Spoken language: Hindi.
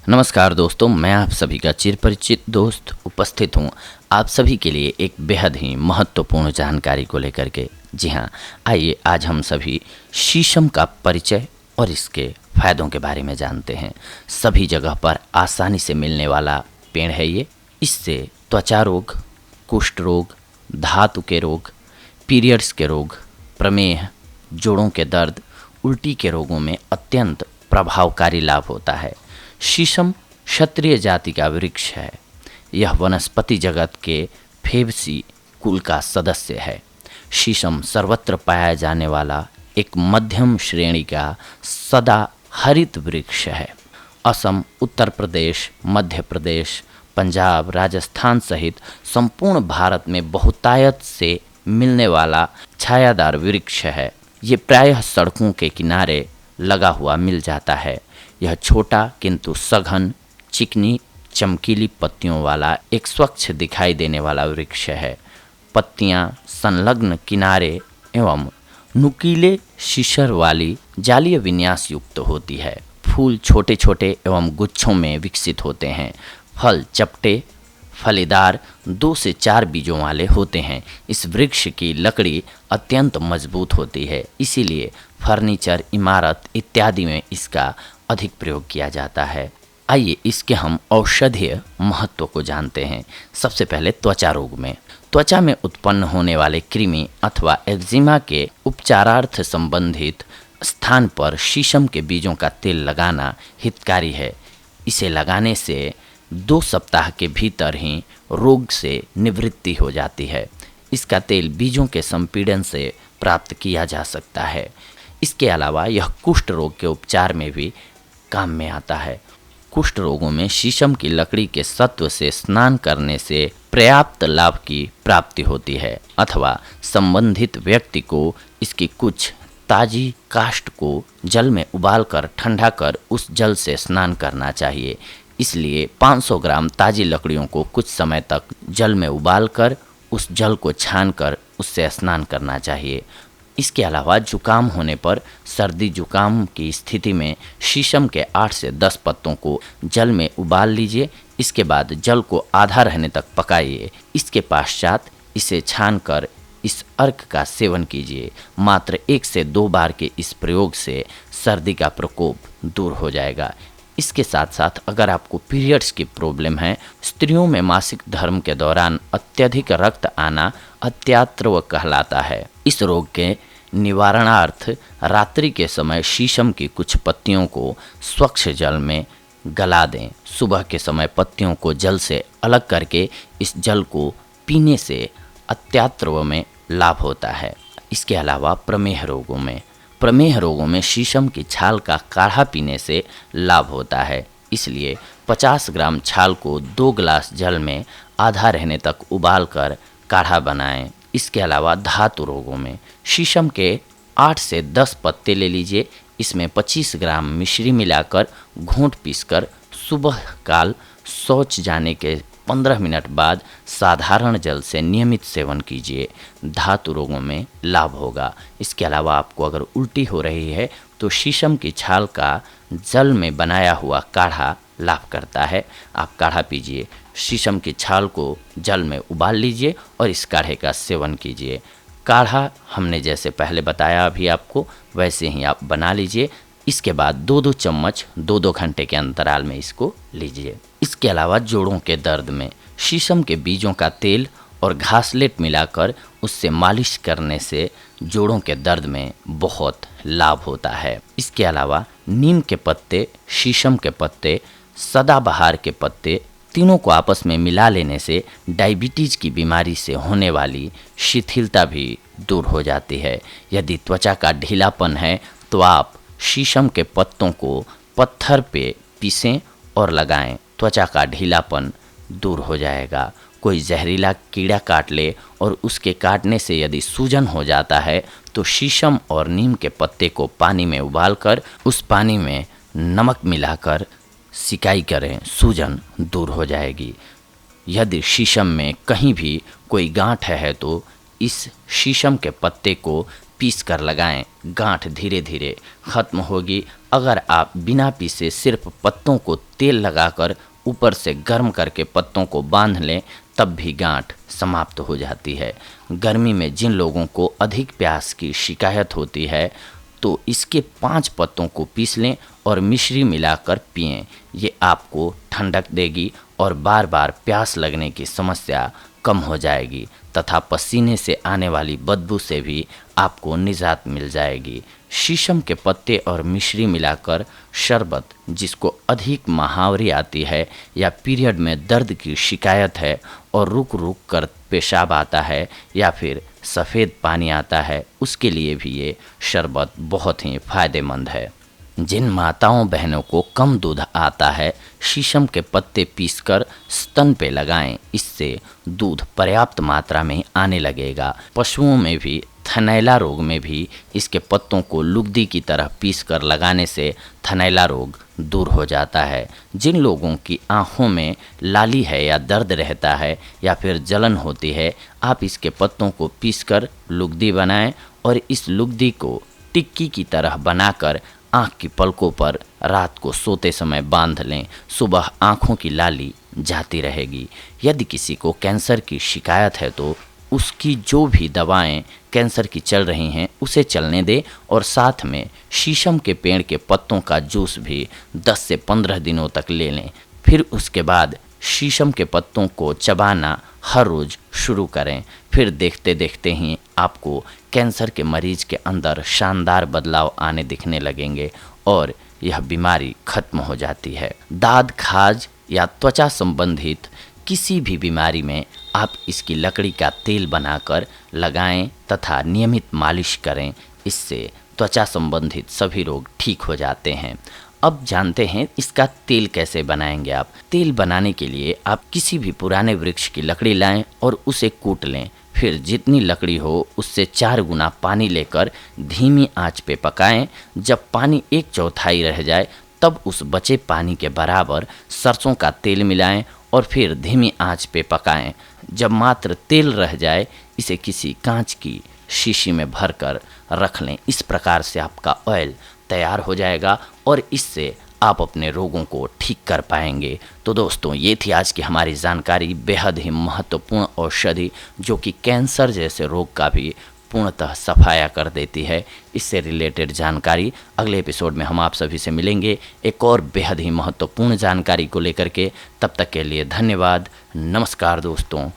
नमस्कार दोस्तों, मैं आप सभी का चिरपरिचित दोस्त उपस्थित हूँ आप सभी के लिए एक बेहद ही महत्वपूर्ण जानकारी को लेकर के। जी हाँ, आइए आज हम सभी शीशम का परिचय और इसके फायदों के बारे में जानते हैं। सभी जगह पर आसानी से मिलने वाला पेड़ है ये। इससे त्वचा रोग, कुष्ठ रोग, धातु के रोग, पीरियड्स के रोग, प्रमेह, जोड़ों के दर्द, उल्टी के रोगों में अत्यंत प्रभावकारी लाभ होता है। शीशम क्षत्रिय जाति का वृक्ष है। यह वनस्पति जगत के फेबेसी कुल का सदस्य है। शीशम सर्वत्र पाया जाने वाला एक मध्यम श्रेणी का सदा हरित वृक्ष है। असम, उत्तर प्रदेश, मध्य प्रदेश, पंजाब, राजस्थान सहित संपूर्ण भारत में बहुतायत से मिलने वाला छायादार वृक्ष है। ये प्रायः सड़कों के किनारे लगा हुआ मिल जाता है। यह छोटा किंतु सघन, चिकनी, चमकीली पत्तियों वाला एक स्वच्छ दिखाई देने वाला वृक्ष है। पत्तियां संलग्न किनारे एवं नुकीले शिशर वाली जालीय विन्यास युक्त होती है। फूल छोटे छोटे एवं गुच्छों में विकसित होते हैं। फल चपटे, फलीदार 2 से 4 बीजों वाले होते हैं। इस वृक्ष की लकड़ी अत्यंत मजबूत होती है, इसीलिए फर्नीचर, इमारत इत्यादि में इसका अधिक प्रयोग किया जाता है। आइए इसके हम औषधीय महत्व को जानते हैं। सबसे पहले त्वचा रोग में, त्वचा में उत्पन्न होने वाले कृमि अथवा एक्जिमा के उपचारार्थ संबंधित स्थान पर शीशम के बीजों का तेल लगाना हितकारी है। इसे लगाने से 2 सप्ताह के भीतर ही रोग से निवृत्ति हो जाती है। इसका तेल बीजों के संपीड़न से प्राप्त किया जा सकता है। इसके अलावा यह कुष्ठ रोग के उपचार में भी काम में आता है। कुष्ठ रोगों में शीशम की लकड़ी के सत्व से स्नान करने से पर्याप्त लाभ की प्राप्ति होती है, अथवा संबंधित व्यक्ति को इसकी कुछ ताजी काष्ठ को जल में उबालकर ठंडा कर उस जल से स्नान करना चाहिए। इसलिए 500 ग्राम ताजी लकड़ियों को कुछ समय तक जल में उबालकर उस जल को छानकर उससे स्नान करना चाहिए। इसके अलावा जुकाम होने पर, सर्दी जुकाम की स्थिति में शीशम के 8 से 10 पत्तों को जल में उबाल लीजिए। इसके बाद जल को आधा रहने तक पकाइए। इसके पश्चात इसे छानकर इस अर्क का सेवन कीजिए। मात्र 1 से 2 बार के इस प्रयोग से सर्दी का प्रकोप दूर हो जाएगा। इसके साथ साथ अगर आपको पीरियड्स की प्रॉब्लम है, स्त्रियों में मासिक धर्म के दौरान अत्यधिक रक्त आना अत्यात्रव कहलाता है। इस रोग के निवारणार्थ रात्रि के समय शीशम की कुछ पत्तियों को स्वच्छ जल में गला दें। सुबह के समय पत्तियों को जल से अलग करके इस जल को पीने से अत्यात्रव में लाभ होता है। इसके अलावा प्रमेह रोगों में शीशम की छाल का काढ़ा पीने से लाभ होता है। इसलिए 50 ग्राम छाल को 2 गिलास जल में आधा रहने तक उबालकर काढ़ा बनाएं। इसके अलावा धातु रोगों में शीशम के 8 से 10 पत्ते ले लीजिए। इसमें 25 ग्राम मिश्री मिलाकर घोंट पीसकर सुबह काल शौच जाने के 15 मिनट बाद साधारण जल से नियमित सेवन कीजिए। धातु रोगों में लाभ होगा। इसके अलावा आपको अगर उल्टी हो रही है तो शीशम की छाल का जल में बनाया हुआ काढ़ा लाभ करता है। आप काढ़ा पीजिए, शीशम की छाल को जल में उबाल लीजिए और इस काढ़े का सेवन कीजिए। काढ़ा हमने जैसे पहले बताया अभी आपको, वैसे ही आप बना लीजिए। इसके बाद 2-2 चम्मच 2-2 घंटे के अंतराल में इसको लीजिए। इसके अलावा जोड़ों के दर्द में शीशम के बीजों का तेल और घासलेट मिलाकर उससे मालिश करने से जोड़ों के दर्द में बहुत लाभ होता है। इसके अलावा नीम के पत्ते, शीशम के पत्ते, सदाबहार के पत्ते, तीनों को आपस में मिला लेने से डायबिटीज की बीमारी से होने वाली शिथिलता भी दूर हो जाती है। यदि त्वचा का ढीलापन है तो आप शीशम के पत्तों को पत्थर पे पीसें और लगाएं। त्वचा का ढीलापन दूर हो जाएगा। कोई जहरीला कीड़ा काट ले और उसके काटने से यदि सूजन हो जाता है तो शीशम और नीम के पत्ते को पानी में उबालकर उस पानी में नमक मिलाकर सिकाई करें, सूजन दूर हो जाएगी। यदि शीशम में कहीं भी कोई गांठ है तो इस शीशम के पत्ते को पीस कर लगाएं। गांठ धीरे धीरे खत्म होगी। अगर आप बिना पीसे सिर्फ पत्तों को तेल लगाकर ऊपर से गर्म करके पत्तों को बांध लें तब भी गांठ समाप्त हो जाती है। गर्मी में जिन लोगों को अधिक प्यास की शिकायत होती है तो इसके 5 पत्तों को पीस लें और मिश्री मिलाकर पिएं। ये आपको ठंडक देगी और बार बार प्यास लगने की समस्या कम हो जाएगी तथा पसीने से आने वाली बदबू से भी आपको निजात मिल जाएगी। शीशम के पत्ते और मिश्री मिलाकर शरबत, जिसको अधिक महावरी आती है या पीरियड में दर्द की शिकायत है और रुक रुक कर पेशाब आता है या फिर सफ़ेद पानी आता है, उसके लिए भी ये शरबत बहुत ही फ़ायदेमंद है। जिन माताओं बहनों को कम दूध आता है, शीशम के पत्ते पीसकर स्तन पे लगाएं। इससे दूध पर्याप्त मात्रा में आने लगेगा। पशुओं में भी थनैला रोग में भी इसके पत्तों को लुगदी की तरह पीसकर लगाने से थनैला रोग दूर हो जाता है। जिन लोगों की आँखों में लाली है या दर्द रहता है या फिर जलन होती है, आप इसके पत्तों को पीसकर लुगदी बनाएं और इस लुगदी को टिक्की की तरह बनाकर आँख की पलकों पर रात को सोते समय बांध लें। सुबह आँखों की लाली जाती रहेगी। यदि किसी को कैंसर की शिकायत है तो उसकी जो भी दवाएं कैंसर की चल रही हैं उसे चलने दें और साथ में शीशम के पेड़ के पत्तों का जूस भी 10 से 15 दिनों तक ले लें। फिर उसके बाद शीशम के पत्तों को चबाना हर रोज़ शुरू करें। फिर देखते देखते ही आपको कैंसर के मरीज के अंदर शानदार बदलाव आने दिखने लगेंगे और यह बीमारी खत्म हो जाती है। दाद, खाज या त्वचा संबंधित किसी भी बीमारी में आप इसकी लकड़ी का तेल बनाकर लगाएं तथा नियमित मालिश करें। इससे त्वचा संबंधित सभी रोग ठीक हो जाते हैं। अब जानते हैं इसका तेल कैसे बनाएंगे। आप तेल बनाने के लिए आप किसी भी पुराने वृक्ष की लकड़ी लाएं और उसे कूट लें। फिर जितनी लकड़ी हो उससे 4 गुना पानी लेकर धीमी आंच पे पकाएं। जब पानी 1/4 रह जाए तब उस बचे पानी के बराबर सरसों का तेल मिलाएं और फिर धीमी आंच पे पकाएं। जब मात्र तेल रह जाए इसे किसी कांच की शीशी में भरकर रख लें। इस प्रकार से आपका ऑयल तैयार हो जाएगा और इससे आप अपने रोगों को ठीक कर पाएंगे। तो दोस्तों, ये थी आज की हमारी जानकारी, बेहद ही महत्वपूर्ण औषधि जो कि कैंसर जैसे रोग का भी पूर्णतः सफाया कर देती है। इससे रिलेटेड जानकारी अगले एपिसोड में हम आप सभी से मिलेंगे एक और बेहद ही महत्वपूर्ण जानकारी को लेकर के। तब तक के लिए धन्यवाद। नमस्कार दोस्तों।